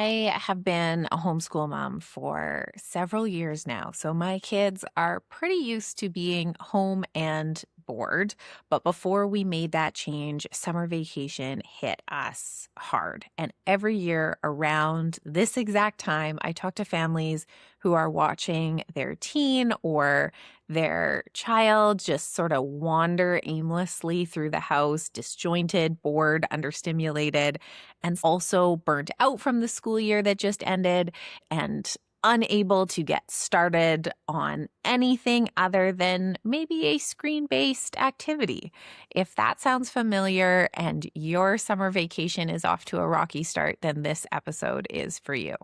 I have been a homeschool mom for several years now. So my kids are pretty used to being home and bored. But before we made that change, summer vacation hit us hard. And every year around this exact time, I talk to families who are watching their teen or their child just sort of wander aimlessly through the house, disjointed, bored, understimulated, and also burnt out from the school year that just ended and unable to get started on anything other than maybe a screen-based activity. If that sounds familiar and your summer vacation is off to a rocky start, then this episode is for you.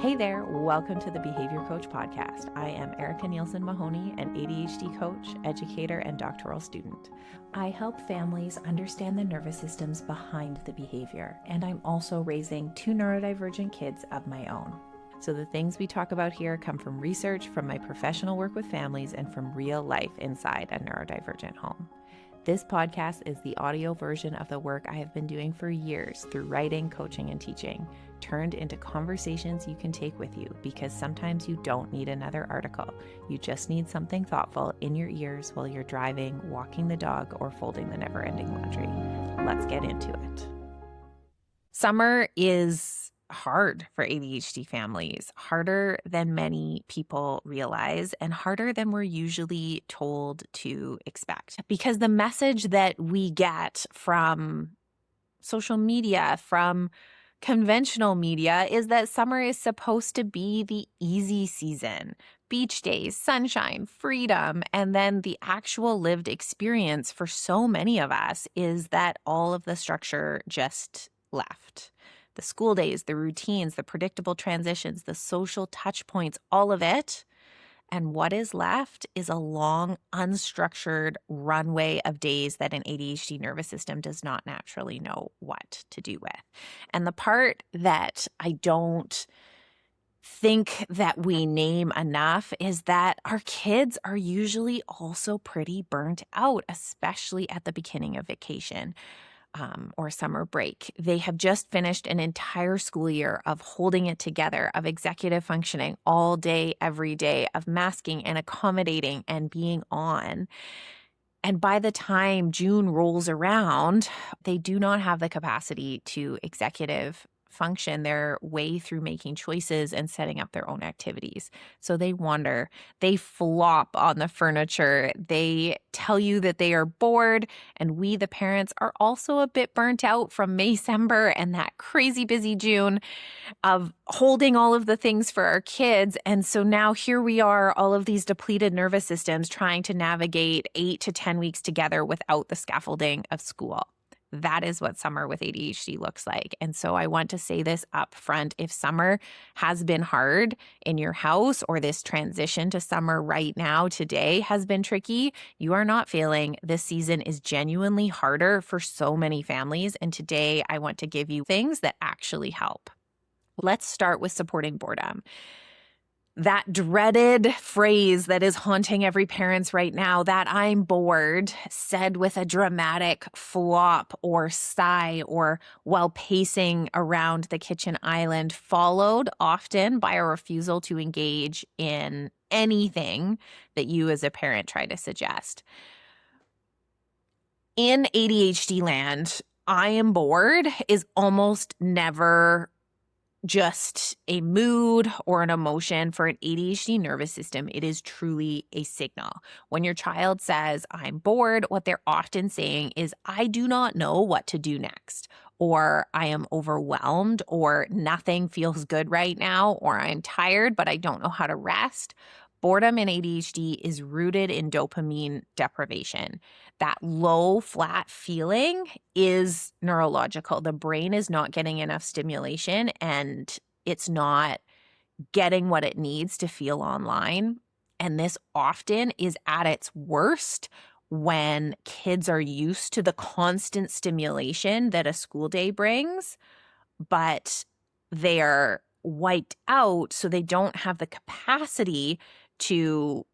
Hey there, welcome to the Behavior Coach Podcast. I am Erica Nielsen Mahoney, an ADHD coach, educator, and doctoral student. I help families understand the nervous systems behind the behavior, and I'm also raising 2 neurodivergent kids of my own. So the things we talk about here come from research, from my professional work with families, and from real life inside a neurodivergent home. This podcast is the audio version of the work I have been doing for years through writing, coaching, and teaching, turned into conversations you can take with you, because sometimes you don't need another article. You just need something thoughtful in your ears while you're driving, walking the dog, or folding the never-ending laundry. Let's get into it. Summer is hard for ADHD families, harder than many people realize, and harder than we're usually told to expect. Because the message that we get from social media, from conventional media, is that summer is supposed to be the easy season. Beach days, sunshine, freedom, and then the actual lived experience for so many of us is that all of the structure just left. The school days, the routines, the predictable transitions, the social touch points, all of it. And what is left is a long, unstructured runway of days that an ADHD nervous system does not naturally know what to do with. And the part that I don't think that we name enough is that our kids are usually also pretty burnt out, especially at the beginning of vacation. Or summer break. They have just finished an entire school year of holding it together, of executive functioning all day, every day, of masking and accommodating and being on. And by the time June rolls around, they do not have the capacity to executive function their way through making choices and setting up their own activities. So they wander, they flop on the furniture, they tell you that they are bored, and we, the parents, are also a bit burnt out from Maycember and that crazy busy June of holding all of the things for our kids. And so now here we are, all of these depleted nervous systems trying to navigate 8 to 10 weeks together without the scaffolding of school. That is what summer with ADHD looks like. And so I want to say this up front. If summer has been hard in your house, or this transition to summer right now, today, has been tricky, you are not failing. This season is genuinely harder for so many families. And today I want to give you things that actually help. Let's start with supporting boredom. That dreaded phrase that is haunting every parent's right now, that I'm bored, said with a dramatic flop or sigh or while pacing around the kitchen island, followed often by a refusal to engage in anything that you as a parent try to suggest. In ADHD land, I am bored is almost never just a mood or an emotion. For an ADHD nervous system, it is truly a signal. When your child says, I'm bored, what they're often saying is, I do not know what to do next, or I am overwhelmed, or nothing feels good right now, or I'm tired, but I don't know how to rest. Boredom in ADHD is rooted in dopamine deprivation. That low, flat feeling is neurological. The brain is not getting enough stimulation, and it's not getting what it needs to feel online. And this often is at its worst when kids are used to the constant stimulation that a school day brings, but they're wiped out, so they don't have the capacity to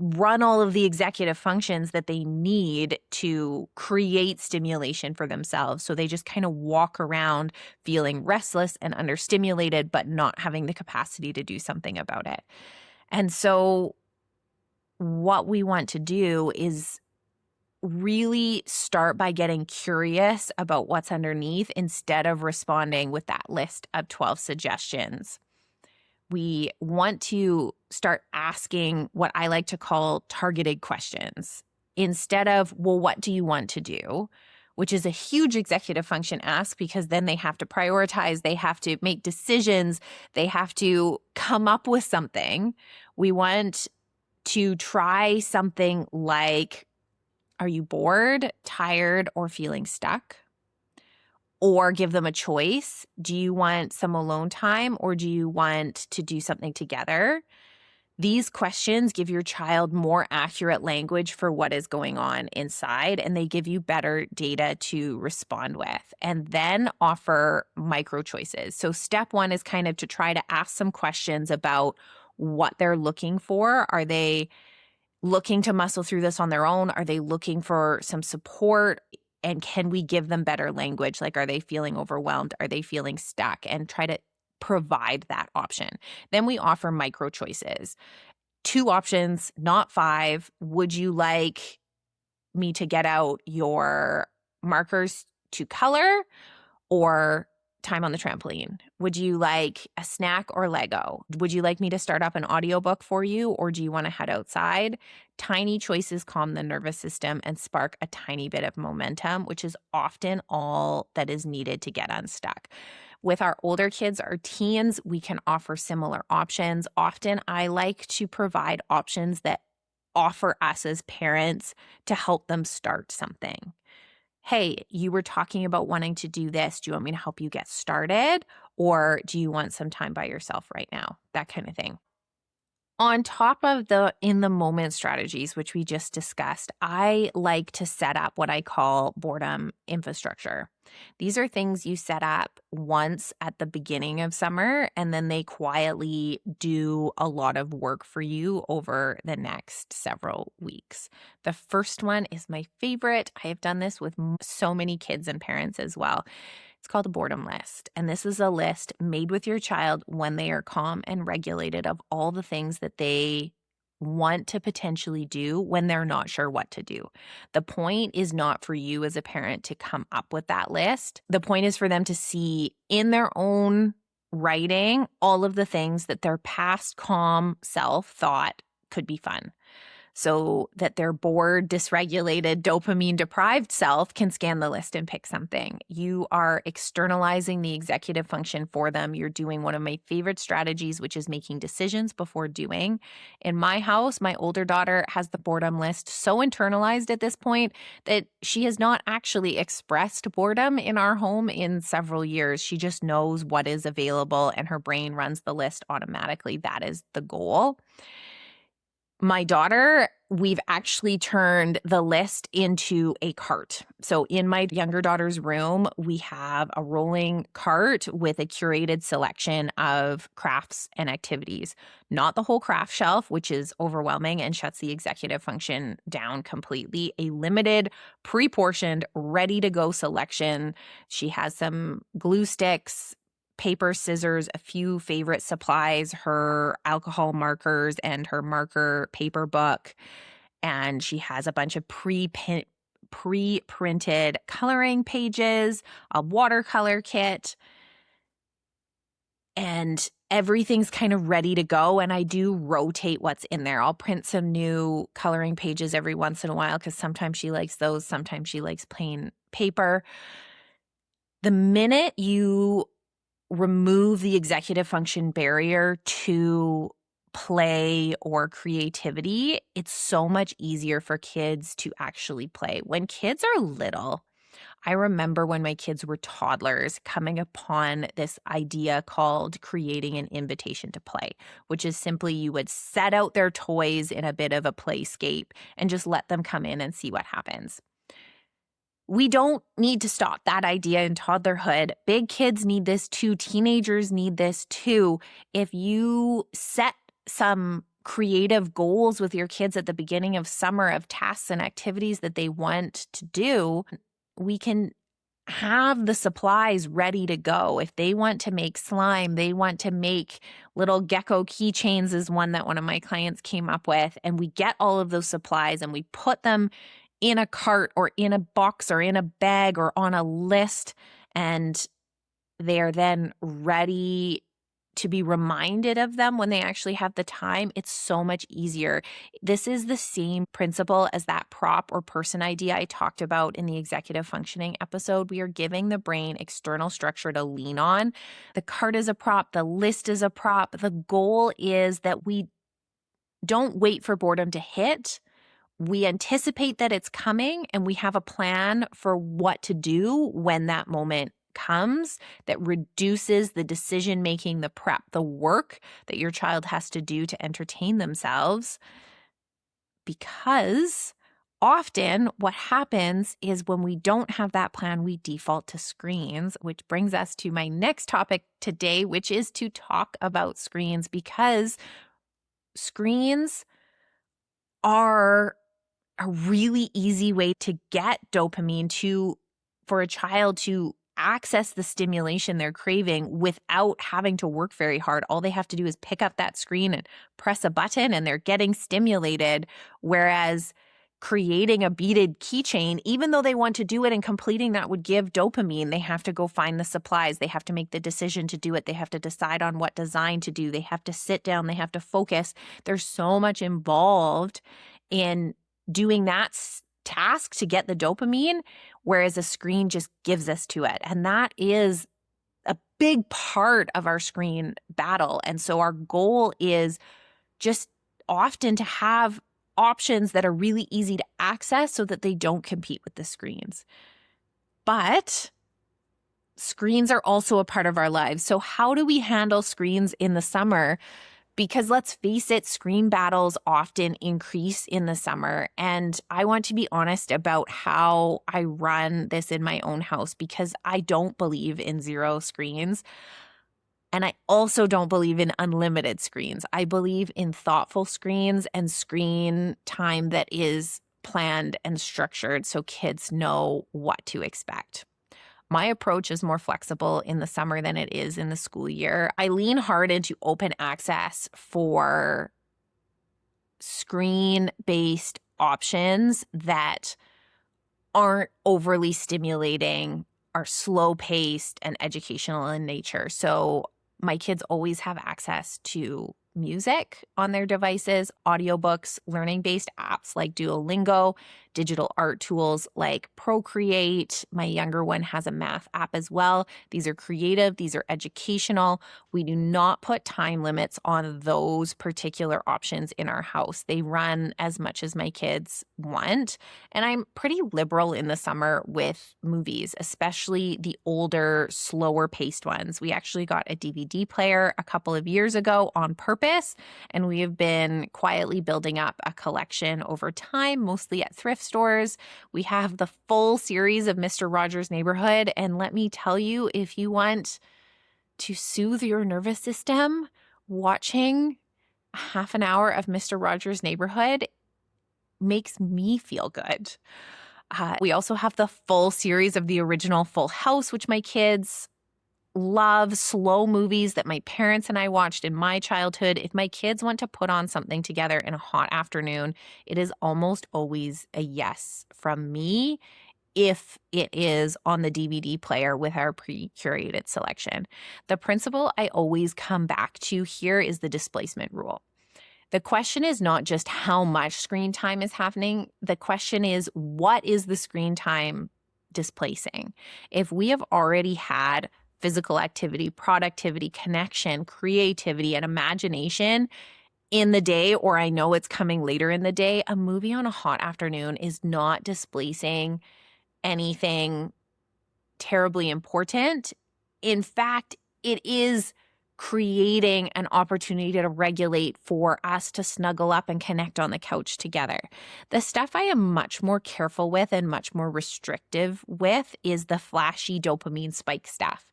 run all of the executive functions that they need to create stimulation for themselves. So they just kind of walk around feeling restless and understimulated, but not having the capacity to do something about it. And so what we want to do is really start by getting curious about what's underneath instead of responding with that list of 12 suggestions. We want to start asking what I like to call targeted questions instead of, well, what do you want to do? Which is a huge executive function ask, because then they have to prioritize, they have to make decisions, they have to come up with something. We want to try something like, are you bored, tired, or feeling stuck? Or give them a choice. Do you want some alone time, or do you want to do something together? These questions give your child more accurate language for what is going on inside, and they give you better data to respond with. And then offer micro choices. So step one is kind of to try to ask some questions about what they're looking for. Are they looking to muscle through this on their own? Are they looking for some support? And can we give them better language? Like, are they feeling overwhelmed? Are they feeling stuck? And try to provide that option. Then we offer micro choices. 2 options, not 5. Would you like me to get out your markers to color, or time on the trampoline? Would you like a snack or Lego? Would you like me to start up an audiobook for you, or do you want to head outside? Tiny choices calm the nervous system and spark a tiny bit of momentum, which is often all that is needed to get unstuck. With our older kids, our teens, we can offer similar options. Often I like to provide options that offer us as parents to help them start something. Hey, you were talking about wanting to do this. Do you want me to help you get started? Or do you want some time by yourself right now? That kind of thing. On top of the in the moment strategies, which we just discussed, I like to set up what I call boredom infrastructure. These are things you set up once at the beginning of summer, and then they quietly do a lot of work for you over the next several weeks. The first one is my favorite. I have done this with so many kids and parents as well. It's called a boredom list. And this is a list made with your child when they are calm and regulated of all the things that they want to potentially do when they're not sure what to do. The point is not for you as a parent to come up with that list. The point is for them to see in their own writing all of the things that their past calm self thought could be fun, so that their bored, dysregulated, dopamine-deprived self can scan the list and pick something. You are externalizing the executive function for them. You're doing one of my favorite strategies, which is making decisions before doing. In my house, my older daughter has the boredom list so internalized at this point that she has not actually expressed boredom in our home in several years. She just knows what is available, and her brain runs the list automatically. That is the goal. My daughter, we've actually turned the list into a cart. So in my younger daughter's room, we have a rolling cart with a curated selection of crafts and activities. Not the whole craft shelf, which is overwhelming and shuts the executive function down completely. A limited, pre-portioned, ready-to-go selection. She has some glue sticks, paper, scissors, a few favorite supplies, her alcohol markers and her marker paper book. And she has a bunch of pre-printed coloring pages, a watercolor kit, and everything's kind of ready to go. And I do rotate what's in there. I'll print some new coloring pages every once in a while, because sometimes she likes those, sometimes she likes plain paper. The minute you remove the executive function barrier to play or creativity, it's so much easier for kids to actually play. When kids are little, I remember when my kids were toddlers coming upon this idea called creating an invitation to play, which is simply you would set out their toys in a bit of a playscape and just let them come in and see what happens. We don't need to stop that idea in toddlerhood. Big kids need this too. Teenagers need this too. If you set some creative goals with your kids at the beginning of summer of tasks and activities that they want to do, we can have the supplies ready to go. If they want to make slime, they want to make little gecko keychains is one that one of my clients came up with. And we get all of those supplies and we put them in a cart or in a box or in a bag or on a list. And they're then ready to be reminded of them when they actually have the time. It's so much easier. This is the same principle as that prop or person idea I talked about in the executive functioning episode. We are giving the brain external structure to lean on. The cart is a prop. The list is a prop. The goal is that we don't wait for boredom to hit. We anticipate that it's coming and we have a plan for what to do when that moment comes that reduces the decision-making, the prep, the work that your child has to do to entertain themselves. Because often what happens is when we don't have that plan, we default to screens, which brings us to my next topic today, which is to talk about screens, because screens are a really easy way to get dopamine for a child to access the stimulation they're craving without having to work very hard. All they have to do is pick up that screen and press a button and they're getting stimulated. Whereas creating a beaded keychain, even though they want to do it and completing that would give dopamine, they have to go find the supplies. They have to make the decision to do it. They have to decide on what design to do. They have to sit down. They have to focus. There's so much involved in doing that task to get the dopamine, whereas a screen just gives us to it. And that is a big part of our screen battle. And so our goal is just often to have options that are really easy to access so that they don't compete with the screens. But screens are also a part of our lives. So how do we handle screens in the summer? Because let's face it, screen battles often increase in the summer. And I want to be honest about how I run this in my own house, because I don't believe in zero screens. And I also don't believe in unlimited screens. I believe in thoughtful screens and screen time that is planned and structured so kids know what to expect. My approach is more flexible in the summer than it is in the school year. I lean hard into open access for screen-based options that aren't overly stimulating, are slow-paced, and educational in nature. So my kids always have access to music on their devices, audiobooks, learning-based apps like Duolingo, digital art tools like Procreate. My younger one has a math app as well. These are creative. These are educational. We do not put time limits on those particular options in our house. They run as much as my kids want. And I'm pretty liberal in the summer with movies, especially the older, slower paced ones. We actually got a DVD player a couple of years ago on purpose, and we have been quietly building up a collection over time, mostly at thrift stores. We have the full series of Mr. Rogers' Neighborhood, and let me tell you, if you want to soothe your nervous system, watching a half an hour of Mr. Rogers' Neighborhood makes me feel good. We also have the full series of the original Full House, which my kids love, slow movies that my parents and I watched in my childhood. If my kids want to put on something together in a hot afternoon, it is almost always a yes from me if it is on the DVD player with our pre-curated selection. The principle I always come back to here is the displacement rule. The question is not just how much screen time is happening. The question is, what is the screen time displacing? If we have already had physical activity, productivity, connection, creativity, and imagination in the day, or I know it's coming later in the day, a movie on a hot afternoon is not displacing anything terribly important. In fact, it is creating an opportunity to regulate for us to snuggle up and connect on the couch together. The stuff I am much more careful with and much more restrictive with is the flashy dopamine spike stuff.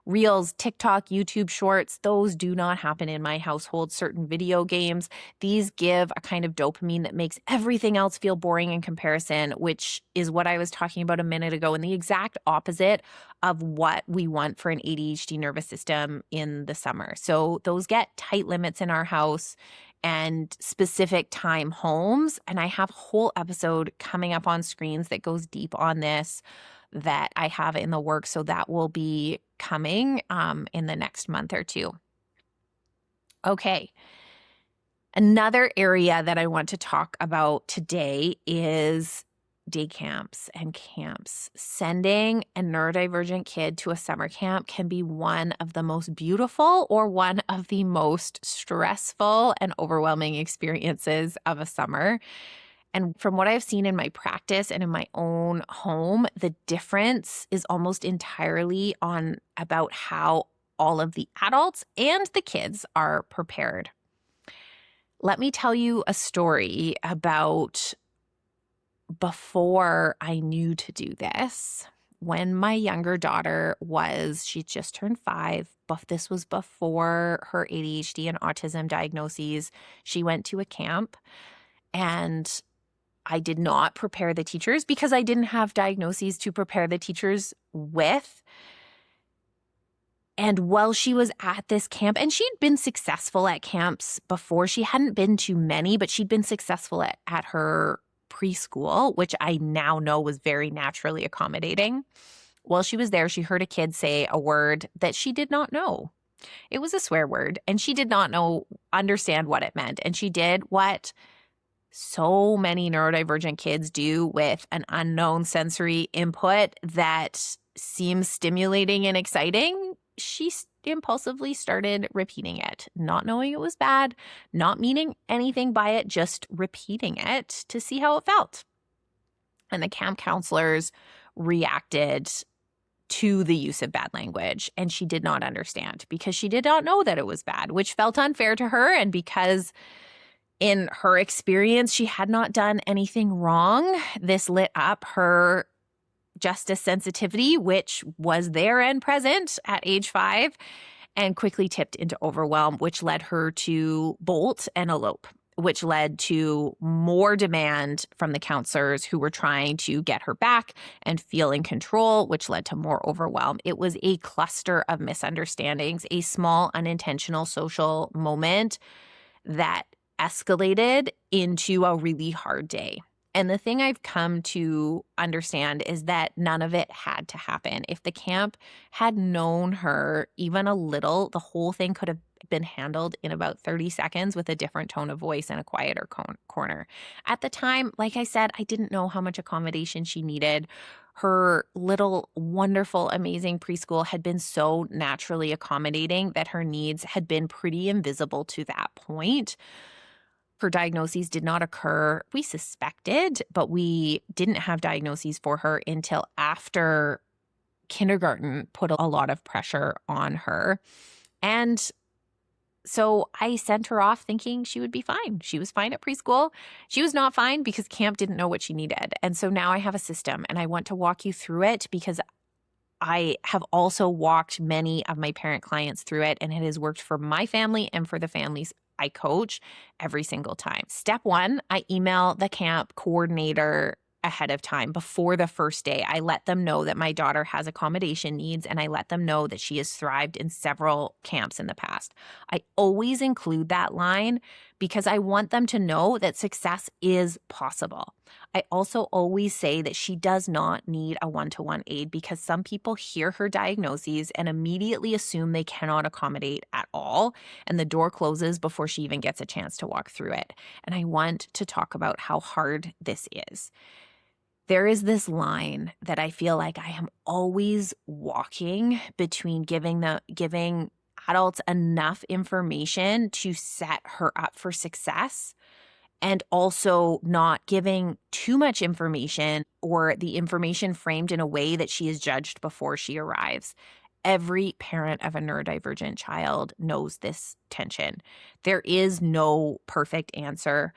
Reels, TikTok, YouTube shorts, those do not happen in my household. Certain video games, these give a kind of dopamine that makes everything else feel boring in comparison, which is what I was talking about a minute ago, and the exact opposite of what we want for an ADHD nervous system in the summer. So those get tight limits in our house and specific time homes. And I have a whole episode coming up on screens that goes deep on this that I have in the works. So that will be coming in the next month or two. Okay. Another area that I want to talk about today is day camps and camps. Sending a neurodivergent kid to a summer camp can be one of the most beautiful or one of the most stressful and overwhelming experiences of a summer. And from what I've seen in my practice and in my own home, the difference is almost entirely on about how all of the adults and the kids are prepared. Let me tell you a story about before I knew to do this. When my younger daughter she just turned 5, but this was before her ADHD and autism diagnoses. She went to a camp, and I did not prepare the teachers because I didn't have diagnoses to prepare the teachers with. And while she was at this camp, and she'd been successful at camps before, she hadn't been to many, but she'd been successful at her preschool, which I now know was very naturally accommodating. While she was there, she heard a kid say a word that she did not know. It was a swear word, and she did not understand what it meant. And she did what so many neurodivergent kids do with an unknown sensory input that seems stimulating and exciting. She impulsively started repeating it, not knowing it was bad, not meaning anything by it, just repeating it to see how it felt. And the camp counselors reacted to the use of bad language, and she did not understand because she did not know that it was bad, which felt unfair to her. And because in her experience, she had not done anything wrong, this lit up her justice sensitivity, which was there and present at age 5, and quickly tipped into overwhelm, which led her to bolt and elope, which led to more demand from the counselors who were trying to get her back and feel in control, which led to more overwhelm. It was a cluster of misunderstandings, a small unintentional social moment that escalated into a really hard day. And the thing I've come to understand is that none of it had to happen. If the camp had known her even a little, the whole thing could have been handled in about 30 seconds with a different tone of voice and a quieter corner. At the time, like I said, I didn't know how much accommodation she needed. Her little, wonderful, amazing preschool had been so naturally accommodating that her needs had been pretty invisible to that point. Her diagnoses did not occur. We suspected, but we didn't have diagnoses for her until after kindergarten put a lot of pressure on her. And so I sent her off thinking she would be fine. She was fine at preschool. She was not fine because camp didn't know what she needed. And so now I have a system, and I want to walk you through it because I have also walked many of my parent clients through it, and it has worked for my family and for the families I coach every single time. Step 1, I email the camp coordinator ahead of time before the first day. I let them know that my daughter has accommodation needs, and I let them know that she has thrived in several camps in the past. I always include that line because I want them to know that success is possible. I also always say that she does not need a one-to-one aid because some people hear her diagnoses and immediately assume they cannot accommodate at all, and the door closes before she even gets a chance to walk through it. And I want to talk about how hard this is. There is this line that I feel like I am always walking between giving adults enough information to set her up for success and also not giving too much information or the information framed in a way that she is judged before she arrives. Every parent of a neurodivergent child knows this tension. There is no perfect answer.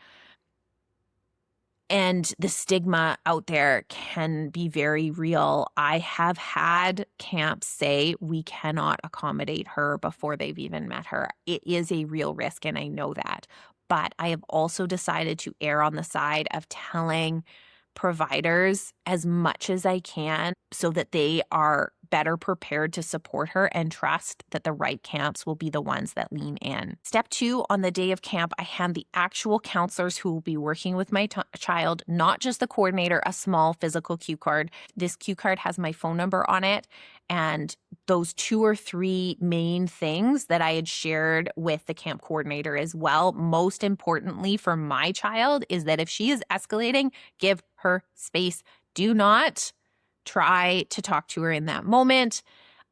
And the stigma out there can be very real. I have had camps say we cannot accommodate her before they've even met her. It is a real risk, and I know that. But I have also decided to err on the side of telling providers as much as I can so that they are better prepared to support her and trust that the right camps will be the ones that lean in. Step 2, on the day of camp, I hand the actual counselors who will be working with my child, not just the coordinator, a small physical cue card. This cue card has my phone number on it, and those 2 or 3 main things that I had shared with the camp coordinator as well. Most importantly for my child is that if she is escalating, give her space. Do not try to talk to her in that moment.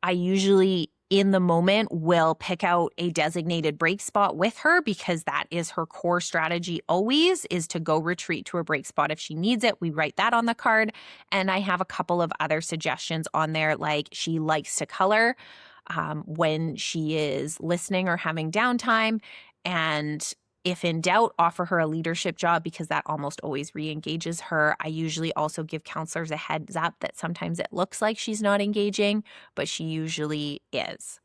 I usually, in the moment, will pick out a designated break spot with her because that is her core strategy always, is to go retreat to a break spot if she needs it. We write that on the card. And I have a couple of other suggestions on there, like she likes to color when she is listening or having downtime. And if in doubt, offer her a leadership job because that almost always re-engages her. I usually also give counselors a heads up that sometimes it looks like she's not engaging, but she usually is.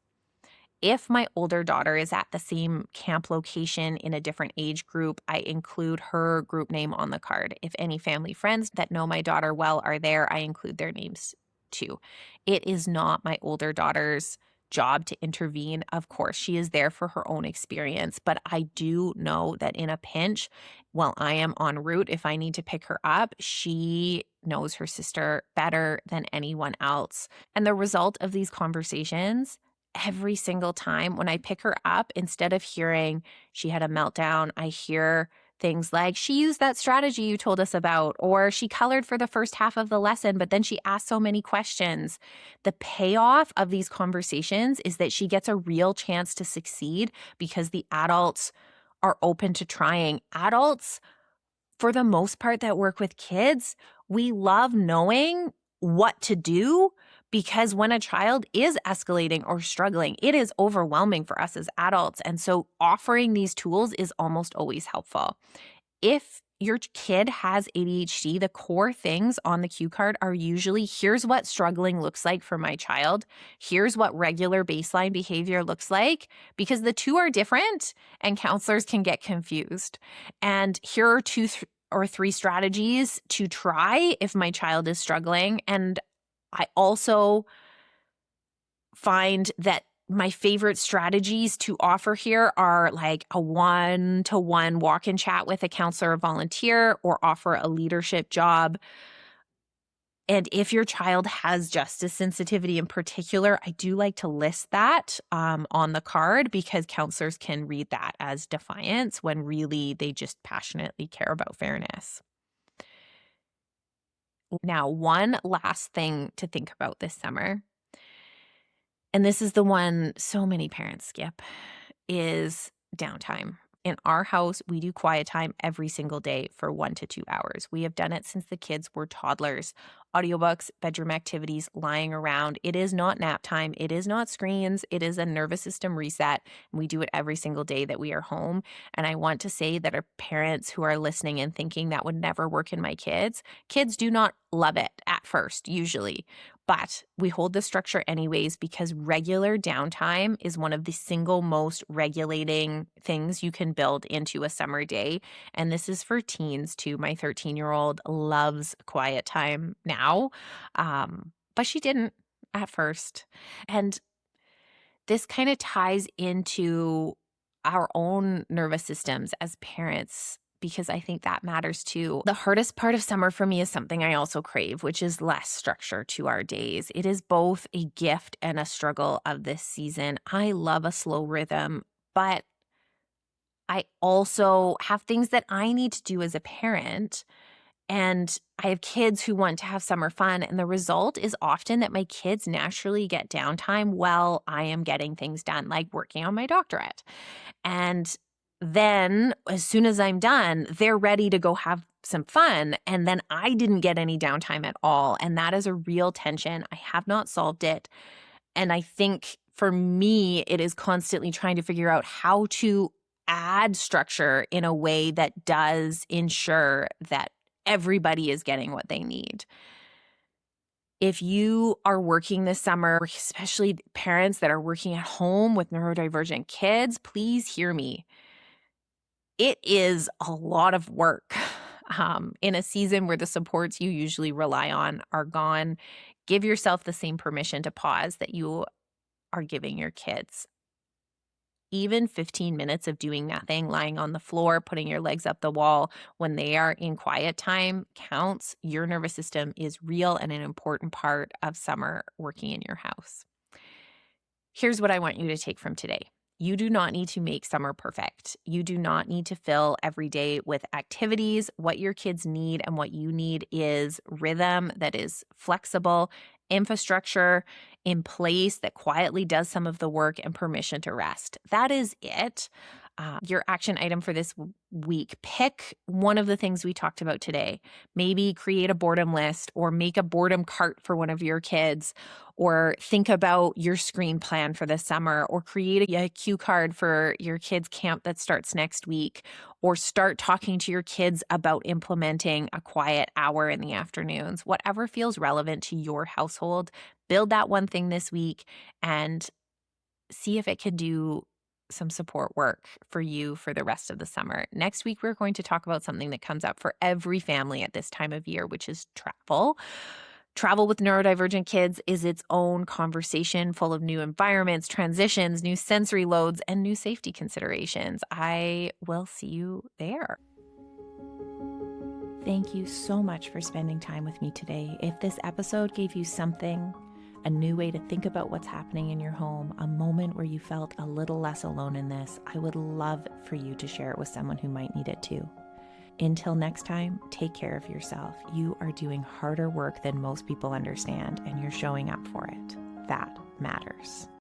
If my older daughter is at the same camp location in a different age group, I include her group name on the card. If any family friends that know my daughter well are there, I include their names too. It is not my older daughter's job to intervene. Of course, she is there for her own experience, but I do know that in a pinch, while I am en route, if I need to pick her up, she knows her sister better than anyone else. And the result of these conversations, every single time when I pick her up, instead of hearing she had a meltdown, I hear things like, she used that strategy you told us about, or she colored for the first half of the lesson, but then she asked so many questions. The payoff of these conversations is that she gets a real chance to succeed because the adults are open to trying. Adults, for the most part, that work with kids, we love knowing what to do because when a child is escalating or struggling, it is overwhelming for us as adults. And so offering these tools is almost always helpful. If your kid has ADHD, the core things on the cue card are usually, here's what struggling looks like for my child. Here's what regular baseline behavior looks like, because the two are different and counselors can get confused. And here are 2 or 3 strategies to try if my child is struggling. And I also find that my favorite strategies to offer here are like a 1-to-1 walk and chat with a counselor or volunteer, or offer a leadership job. And if your child has justice sensitivity in particular, I do like to list that on the card because counselors can read that as defiance when really they just passionately care about fairness. Now, one last thing to think about this summer, and this is the one so many parents skip, is downtime. In our house, we do quiet time every single day for 1 to 2 hours. We have done it since the kids were toddlers. Audiobooks, bedroom activities, lying around. It is not nap time. It is not screens. It is a nervous system reset. And we do it every single day that we are home. And I want to say that our parents who are listening and thinking that would never work in my kids do not love it at first, usually. But we hold the structure anyways because regular downtime is one of the single most regulating things you can build into a summer day. And this is for teens too. My 13-year-old loves quiet time now, but she didn't at first. And this kind of ties into our own nervous systems as parents, because I think that matters too. The hardest part of summer for me is something I also crave, which is less structure to our days. It is both a gift and a struggle of this season. I love a slow rhythm, but I also have things that I need to do as a parent. And I have kids who want to have summer fun. And the result is often that my kids naturally get downtime while I am getting things done, like working on my doctorate. And then as soon as I'm done, they're ready to go have some fun. And then I didn't get any downtime at all. And that is a real tension. I have not solved it. And I think for me, it is constantly trying to figure out how to add structure in a way that does ensure that everybody is getting what they need. If you are working this summer, especially parents that are working at home with neurodivergent kids, please hear me. It is a lot of work in a season where the supports you usually rely on are gone. Give yourself the same permission to pause that you are giving your kids. Even 15 minutes of doing nothing, lying on the floor, putting your legs up the wall when they are in quiet time counts. Your nervous system is real and an important part of summer working in your house. Here's what I want you to take from today. You do not need to make summer perfect. You do not need to fill every day with activities. What your kids need and what you need is rhythm that is flexible, infrastructure in place that quietly does some of the work, and permission to rest. That is it. Your action item for this week, pick one of the things we talked about today. Maybe create a boredom list or make a boredom cart for one of your kids, or think about your screen plan for the summer, or create a cue card for your kids' camp that starts next week, or start talking to your kids about implementing a quiet hour in the afternoons. Whatever feels relevant to your household, build that one thing this week and see if it can do some support work for you for the rest of the summer. Next week, we're going to talk about something that comes up for every family at this time of year, which is travel. Travel with neurodivergent kids is its own conversation full of new environments, transitions, new sensory loads, and new safety considerations. I will see you there. Thank you so much for spending time with me today. If this episode gave you something, a new way to think about what's happening in your home, a moment where you felt a little less alone in this, I would love for you to share it with someone who might need it too. Until next time, take care of yourself. You are doing harder work than most people understand, and you're showing up for it. That matters.